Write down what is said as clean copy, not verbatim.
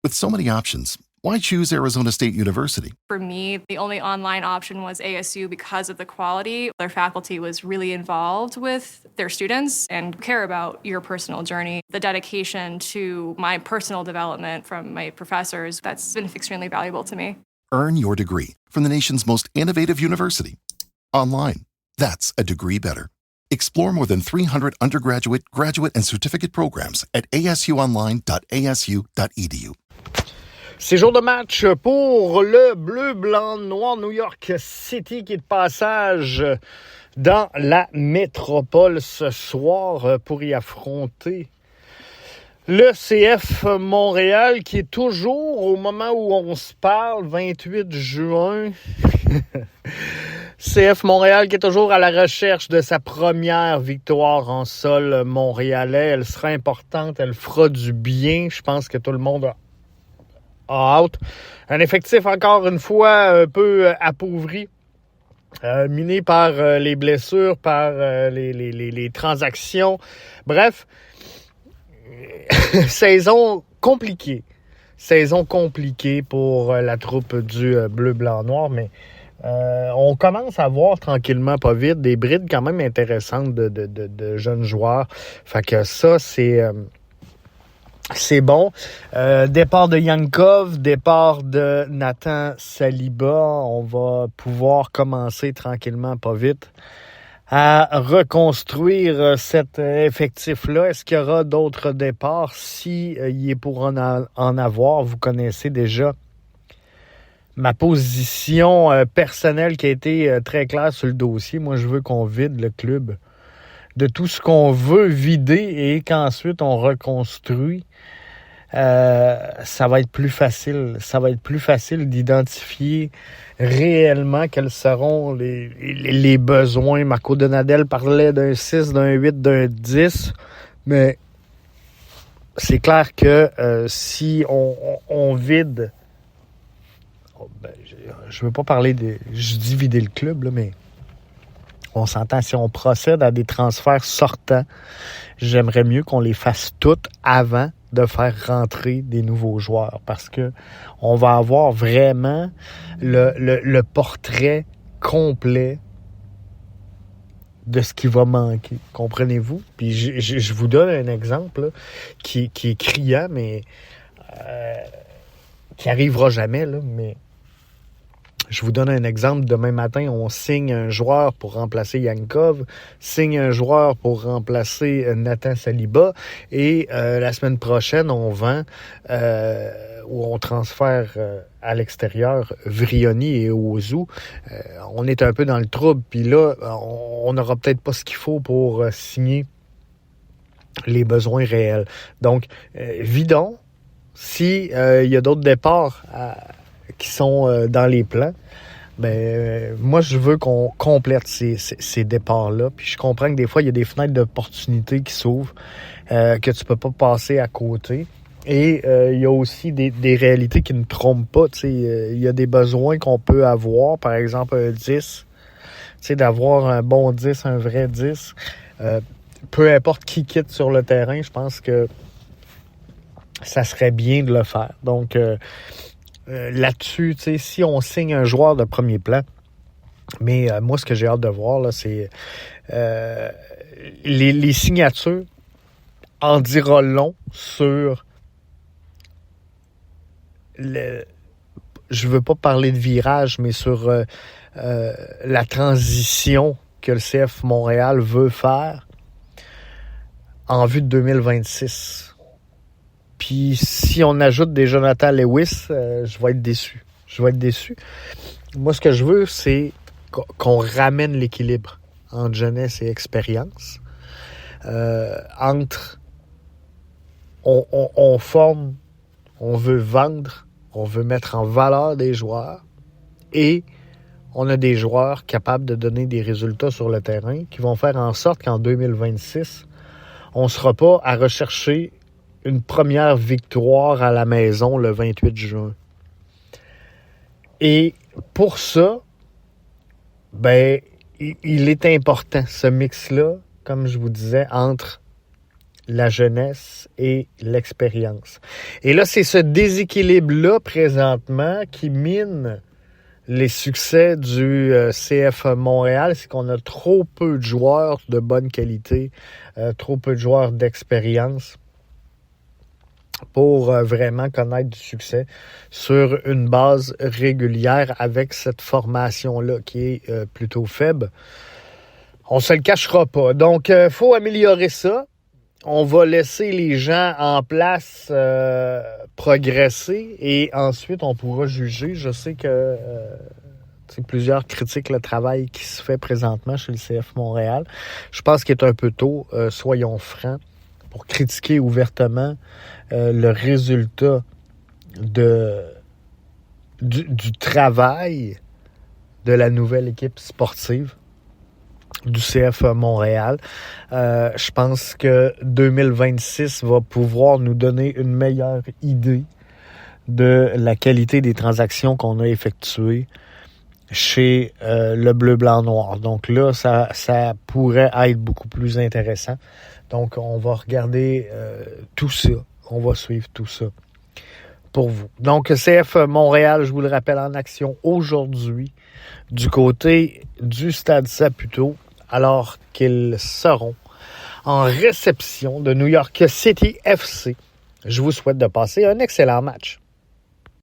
With so many options, why choose Arizona State University? For me, the only online option was ASU because of the quality. Their faculty was really involved with their students and care about your personal journey. The dedication to my personal development from my professors, that's been extremely valuable to me. Earn your degree from the nation's most innovative university. Online. That's a degree better. Explore more than 300 undergraduate, graduate, and certificate programs at asuonline.asu.edu. C'est jour de match pour le bleu, blanc, noir New York City qui est de passage dans la métropole ce soir pour y affronter le CF Montréal qui est toujours, au moment où on se parle, 28 juin, CF Montréal qui est toujours à la recherche de sa première victoire en sol montréalais. Elle sera importante, elle fera du bien. Je pense que tout le monde a hâte. Un effectif, encore une fois, un peu appauvri. Miné par les blessures, par les transactions. Bref, saison compliquée. Saison compliquée pour la troupe du bleu, blanc, noir, mais on commence à voir tranquillement, pas vite, des brides quand même intéressantes de jeunes joueurs. Fait que ça, c'est bon. Départ de Yankov, départ de Nathan Saliba. On va pouvoir commencer tranquillement, pas vite, à reconstruire cet effectif-là. Est-ce qu'il y aura d'autres départs? Si il est pour en avoir, vous connaissez déjà ma position personnelle qui a été très claire sur le dossier. Moi, je veux qu'on vide le club de tout ce qu'on veut vider et qu'ensuite on reconstruit. Ça va être plus facile. Ça va être plus facile d'identifier réellement quels seront les besoins. Marco Donadel parlait d'un 6, d'un 8, d'un 10, mais c'est clair que si on vide... je veux pas parler de... Je dis vider le club, là, mais on s'entend, si on procède à des transferts sortants, j'aimerais mieux qu'on les fasse toutes avant de faire rentrer des nouveaux joueurs, parce que on va avoir vraiment le portrait complet de ce qui va manquer. Comprenez-vous? Puis je vous donne un exemple là, qui est criant, mais qui arrivera jamais, là, mais je vous donne un exemple. Demain matin, on signe un joueur pour remplacer Yankov, signe un joueur pour remplacer Nathan Saliba, et la semaine prochaine, on vend ou on transfère à l'extérieur Vrioni et Ozu. On est un peu dans le trouble, puis là, on n'aura peut-être pas ce qu'il faut pour signer les besoins réels. Donc, vidons. Si il y a d'autres départs qui sont dans les plans, moi, je veux qu'on complète ces départs-là. Puis je comprends que des fois, il y a des fenêtres d'opportunité qui s'ouvrent, que tu peux pas passer à côté. Et il y a aussi des réalités qui ne trompent pas. Il y a des besoins qu'on peut avoir, par exemple un 10, d'avoir un bon 10, un vrai 10. Peu importe qui quitte sur le terrain, je pense que ça serait bien de le faire. Donc, là-dessus, si on signe un joueur de premier plan, mais moi, ce que j'ai hâte de voir, là, c'est les signatures en dira long sur je veux pas parler de virage, mais sur la transition que le CF Montréal veut faire en vue de 2026. Puis si on ajoute des Jonathan Lewis, je vais être déçu. Moi, ce que je veux, c'est qu'on ramène l'équilibre entre jeunesse et expérience. Entre on forme, on veut vendre, on veut mettre en valeur des joueurs, et on a des joueurs capables de donner des résultats sur le terrain qui vont faire en sorte qu'en 2026, on ne sera pas à rechercher une première victoire à la maison le 28 juin. Et pour ça, il est important, ce mix-là, comme je vous disais, entre la jeunesse et l'expérience. Et là, c'est ce déséquilibre-là, présentement, qui mine les succès du CF Montréal. C'est qu'on a trop peu de joueurs de bonne qualité, trop peu de joueurs d'expérience pour vraiment connaître du succès sur une base régulière avec cette formation-là qui est plutôt faible. On ne se le cachera pas. Donc, il faut améliorer ça. On va laisser les gens en place progresser et ensuite on pourra juger. Je sais que plusieurs critiquent le travail qui se fait présentement chez le CF Montréal. Je pense qu'il est un peu tôt, soyons francs, pour critiquer ouvertement le résultat du travail de la nouvelle équipe sportive du CF Montréal. Je pense que 2026 va pouvoir nous donner une meilleure idée de la qualité des transactions qu'on a effectuées chez le Bleu, Blanc, Noir. Donc là, ça pourrait être beaucoup plus intéressant. Donc, on va regarder tout ça. On va suivre tout ça pour vous. Donc, CF Montréal, je vous le rappelle, en action aujourd'hui du côté du Stade Saputo, alors qu'ils seront en réception de New York City FC. Je vous souhaite de passer un excellent match.